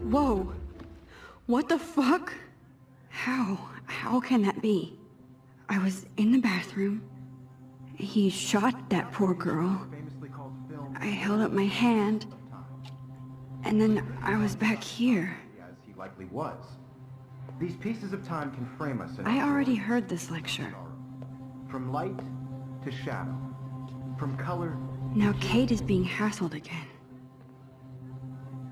Whoa. What the fuck? How can that be? I was in the bathroom. He shot that poor girl. I held up my hand. And then I was back here. As he likely was. These pieces of time can frame us. I already heard this lecture. From light to shadow. From color. Now Kate is being hassled again.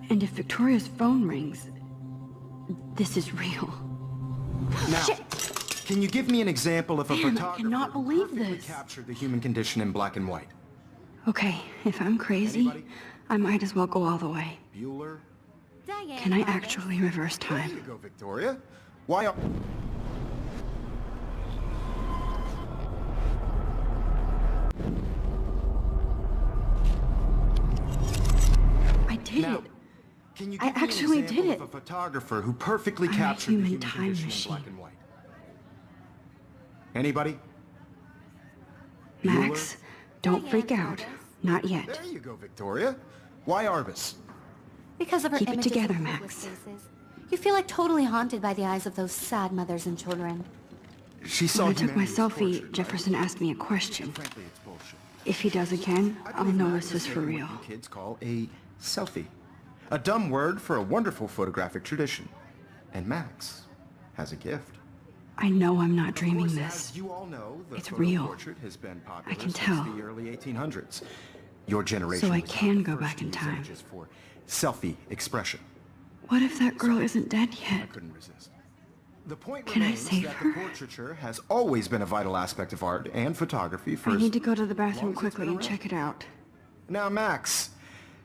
And if Victoria's phone rings, this is real. Now, Shit! Can you give me an example of a Man, I photographer cannot who believe perfectly this. captured the human condition in black and white? Okay, if I'm crazy, Anybody? I might as well go all the way. Bueller? Can I actually reverse There you time? go, Victoria. Why are... I did Now, it. can you I give me an actually example did it. of a photographer who perfectly I'm a captured the human human time condition machine. in black and white? Anybody? Max, don't freak out. Not yet. There you go, Victoria. Why Arbus? Because of her Keep it images together, of Max. hopeless faces. You feel like totally haunted by the eyes of those sad mothers and children. She saw When I took my humanity's selfie, tortured, Jefferson asked me a question. right? Frankly, it's bullshit. If he does again, I I'll believe know Max this is for making real. what you kids call a selfie. A dumb word for a wonderful photographic tradition. And Max has a gift. I know I'm not dreaming Of course, this. as you all know, the It's photo real. portrait has been popular I can since tell. the early 1800s. Your generation So I was not can the go first back to in use time. images for selfie expression. What if that girl isn't dead I yet? couldn't resist. The point Can I remains save that her? the portraiture has always been a vital aspect of art and photography for I need to go to the as long bathroom as it's quickly been and around. check it out. Now, Max,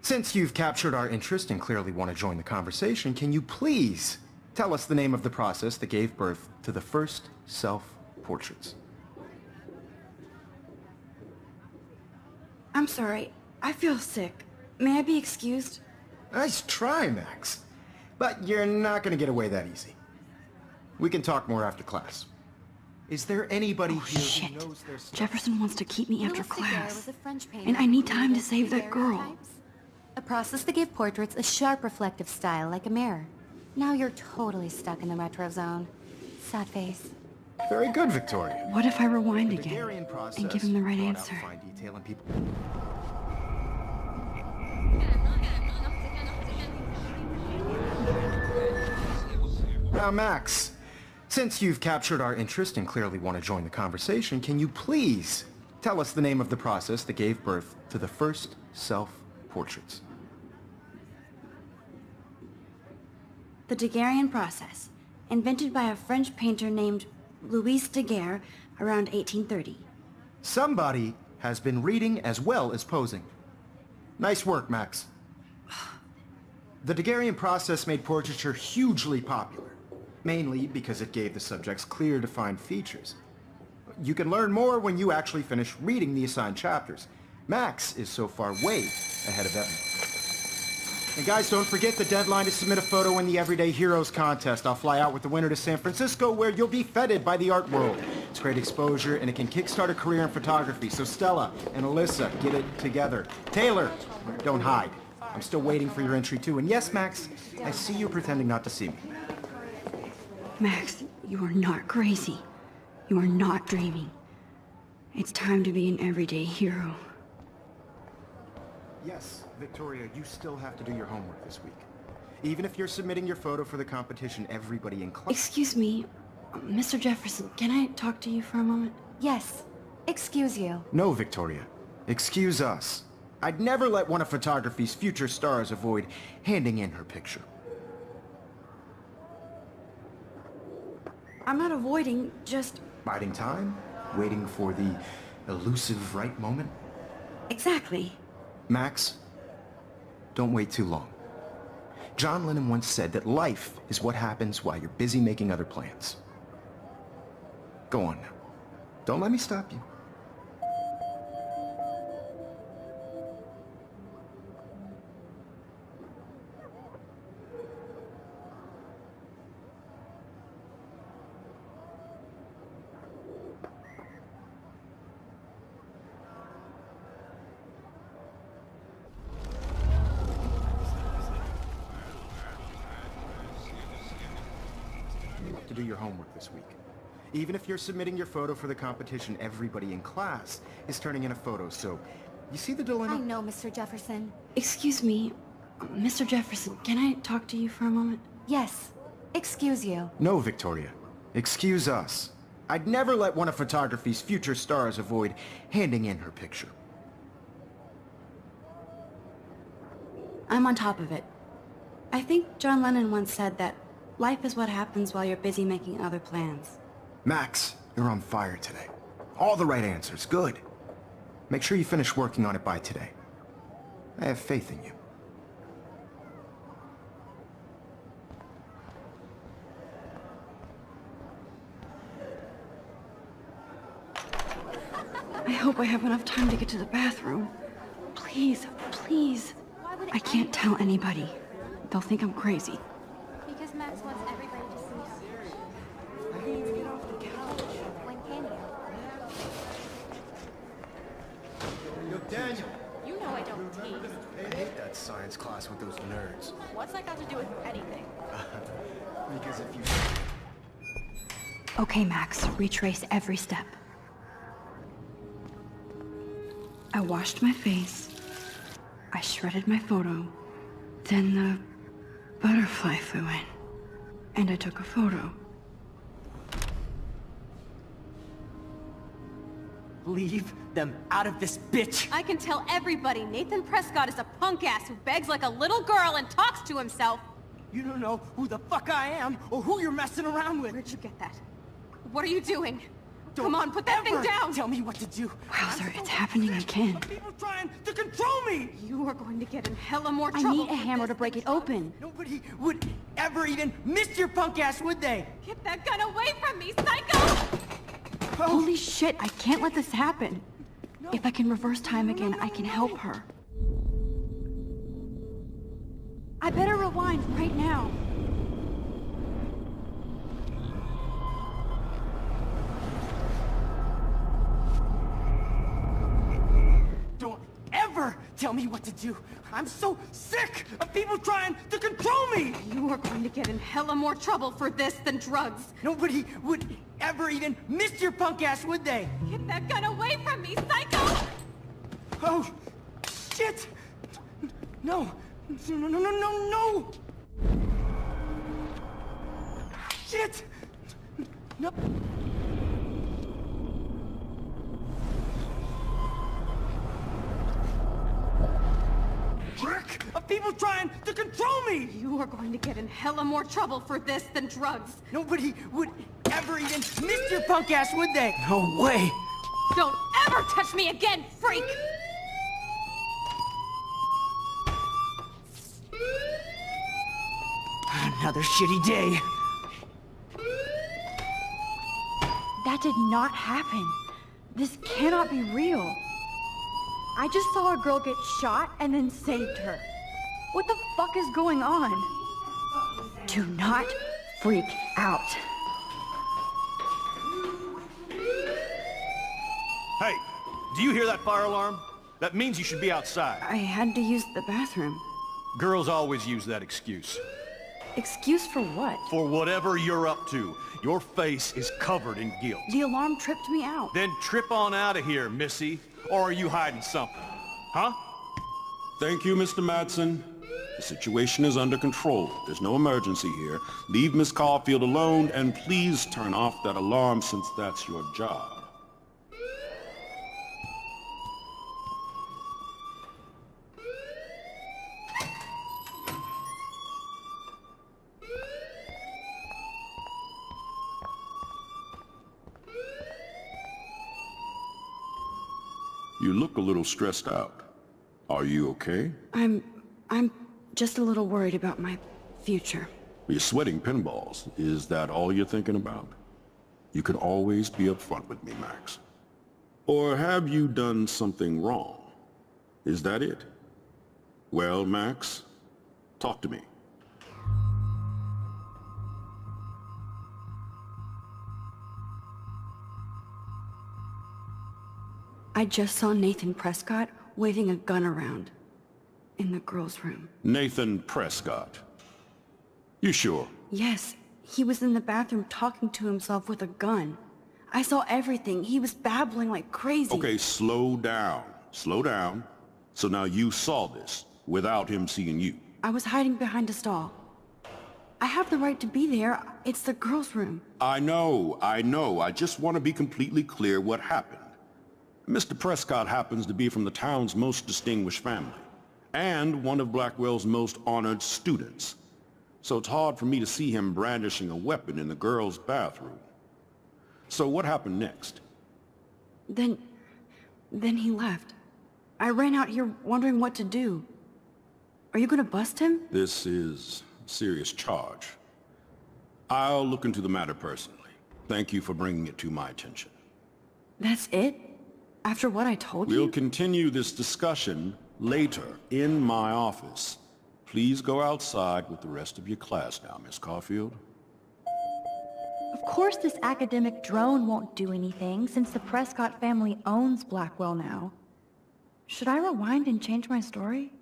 since you've captured our interest and clearly want to join the conversation, can you please tell us the name of the process that gave birth to the first self-portraits? I'm sorry. I feel sick. May I be excused? Nice try, Max. But you're not going to get away that easy. We can talk more after class. Is there anybody Oh, here shit. who knows their stuff? Jefferson wants to keep me after Louis Daguerre class. was a French painter And I need who time to created save that girl. daguerreotypes, a process that gave portraits a sharp reflective style like a mirror. Now you're totally stuck in the retro zone. Sad face. Very good, Victoria. What if I rewind The again Daguerrean process and give him the right brought out answer? fine detail in people. Now, Max, since you've captured our interest and clearly want to join the conversation, can you please tell us the name of the process that gave birth to the first self-portraits? The Daguerrean process, invented by a French painter named Louis Daguerre around 1830. Somebody has been reading as well as posing. Nice work, Max. The Daguerrean process made portraiture hugely popular, mainly because it gave the subjects clear, defined features. You can learn more when you actually finish reading the assigned chapters. Max is so far way ahead of everyone. And guys, don't forget the deadline to submit a photo in the Everyday Heroes contest. I'll fly out with the winner to San Francisco, where you'll be feted by the art world. It's great exposure, and it can kickstart a career in photography. So Stella and Alyssa, get it together. Taylor, don't hide. I'm still waiting for your entry too. And yes, Max, I see you pretending not to see me. Max, you are not crazy. You are not dreaming. It's time to be an everyday hero. Yes, Victoria, you still have to do your homework this week. Even if you're submitting your photo for the competition, everybody in class... Excuse me, Mr. Jefferson, can I talk to you for a moment? Yes. Excuse you. No, Victoria. Excuse us. I'd never let one of photography's future stars avoid handing in her picture. I'm not avoiding, just... Biding time? Waiting for the elusive right moment? Exactly. Max, don't wait too long. John Lennon once said that life is what happens while you're busy making other plans. Go on now. Don't let me stop you. do your homework this week. Even if you're submitting your photo for the competition, everybody in class is turning in a photo, so you see the dilemma? I know, Mr. Jefferson. Excuse me, Mr. Jefferson, can I talk to you for a moment? Yes. Excuse you. No, Victoria. Excuse us. I'd never let one of photography's future stars avoid handing in her picture. I'm on top of it. I think John Lennon once said that life is what happens while you're busy making other plans. Max, you're on fire today. All the right answers, good. Make sure you finish working on it by today. I have faith in you. I hope I have enough time to get to the bathroom. Please, please. I can't tell anybody. They'll think I'm crazy. Because Max wants everybody to see him. Get off the couch. When can you? Yo, Daniel! You know I don't tease. I hate that science class with those nerds. What's that got to do with anything? Because if you... Okay, Max, retrace every step. I washed my face. I shredded my photo. Then the butterfly flew in. And I took a photo. Leave them out of this bitch! I can tell everybody Nathan Prescott is a punk ass who begs like a little girl and talks to himself. You don't know who the fuck I am or who you're messing around with! Where'd you get that? What are you doing? Don't Come on, put that thing ever down! Tell me what to do! Wowzer, it's happening again. People trying to control me! You are going to get in hella more I trouble. need a hammer to break it open. Nobody would ever even miss your punk ass, would they? Get that gun away from me, psycho! Holy shit, I can't let this happen. If I can reverse time again, I can help her. I better rewind right now. Don't ever tell me what to do! I'm so sick of people trying to control me! You are going to get in hella more trouble for this than drugs. Nobody would ever even miss your punk ass, would they? Get that gun away from me, psycho! Oh, shit! No! No, no, no, no, no, no! Shit! No! Jerk of people trying to control me! You are going to get in hella more trouble for this than drugs. Nobody would ever even miss your punk ass, would they? No way! Don't ever touch me again, freak! Another shitty day. That did not happen. This cannot be real. I just saw a girl get shot and then saved her. What the fuck is going on? Do not freak out. Hey, do you hear that fire alarm? That means you should be outside. I had to use the bathroom. Girls always use that excuse. Excuse for what? For whatever you're up to, your face is covered in guilt. The alarm tripped me out. Then trip on out of here, missy. Or are you hiding something? Huh? Thank you, Mr. Madsen. The situation is under control. There's no emergency here. Leave Miss Caulfield alone, and please turn off that alarm since that's your job. You look a little stressed out. Are you okay? I'm just a little worried about my future. You're sweating pinballs. Is that all you're thinking about? You can always be upfront with me, Max. Or have you done something wrong? Is that it? Well, Max, talk to me. I just saw Nathan Prescott waving a gun around in the girls' room. Nathan Prescott. You sure? Yes, he was in the bathroom talking to himself with a gun. I saw everything. He was babbling like crazy. Okay, slow down. Slow down. So now you saw this without him seeing you. I was hiding behind a stall. I have the right to be there. It's the girls' room. I know. I just want to be completely clear what happened. Mr. Prescott happens to be from the town's most distinguished family, and one of Blackwell's most honored students. So it's hard for me to see him brandishing a weapon in the girls' bathroom. So what happened next? Then he left. I ran out here wondering what to do. Are you gonna bust him? This is a serious charge. I'll look into the matter personally. Thank you for bringing it to my attention. That's it? After what I told you? We'll continue this discussion later in my office. Please go outside with the rest of your class now, Miss Caulfield. Of course this academic drone won't do anything, since the Prescott family owns Blackwell now. Should I rewind and change my story?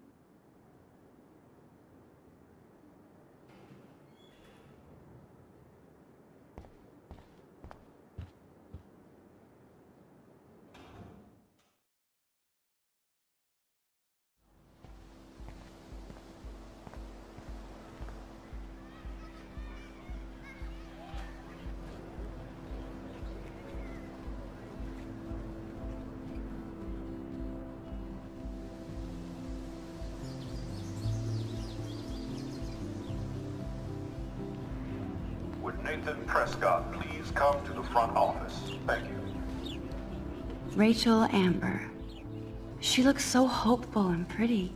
Would Nathan Prescott please come to the front office? Thank you. Rachel Amber. She looks so hopeful and pretty.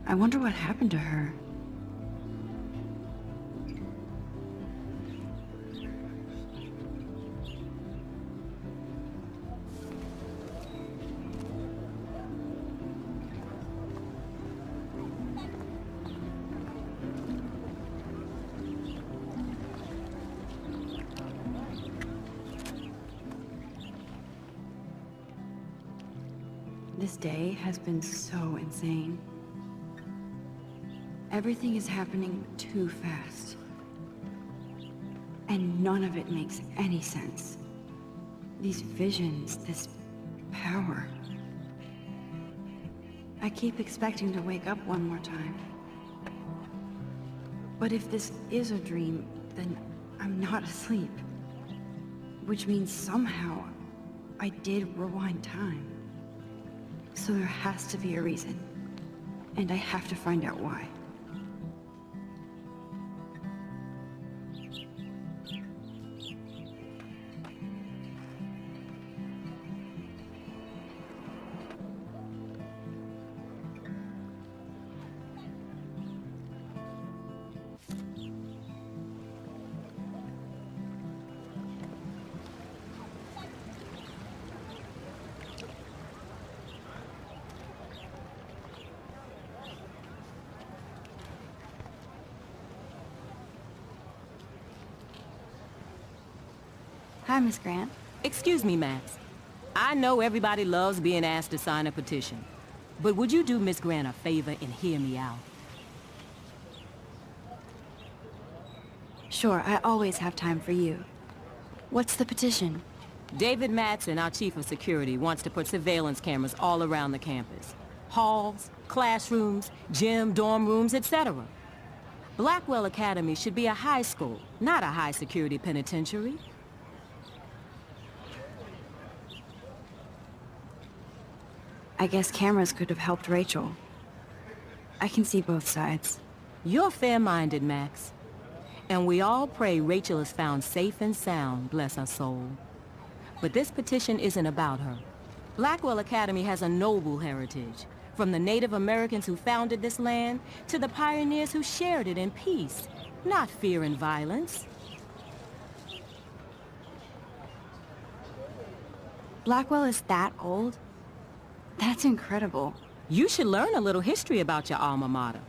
I wonder what happened to her. This day has been so insane. Everything is happening too fast. And none of it makes any sense. These visions, this power. I keep expecting to wake up one more time. But if this is a dream, then I'm not asleep. Which means somehow I did rewind time. So there has to be a reason. And I have to find out why. Hi, Miss Grant. Excuse me, Max. I know everybody loves being asked to sign a petition, but would you do Miss Grant a favor and hear me out? Sure, I always have time for you. What's the petition? David Matson, our chief of security, wants to put surveillance cameras all around the campus. Halls, classrooms, gym, dorm rooms, etc. Blackwell Academy should be a high school, not a high-security penitentiary. I guess cameras could have helped Rachel. I can see both sides. You're fair-minded, Max. And we all pray Rachel is found safe and sound, bless her soul. But this petition isn't about her. Blackwell Academy has a noble heritage, from the Native Americans who founded this land to the pioneers who shared it in peace, not fear and violence. Blackwell is that old? That's incredible. You should learn a little history about your alma mater.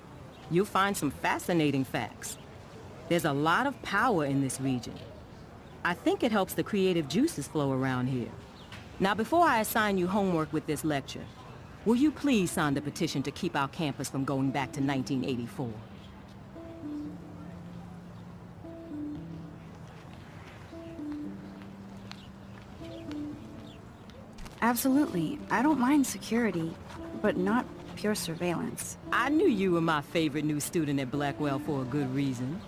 You'll find some fascinating facts. There's a lot of power in this region. I think it helps the creative juices flow around here. Now, before I assign you homework with this lecture, will you please sign the petition to keep our campus from going back to 1984? Absolutely. I don't mind security, but not pure surveillance. I knew you were my favorite new student at Blackwell for a good reason.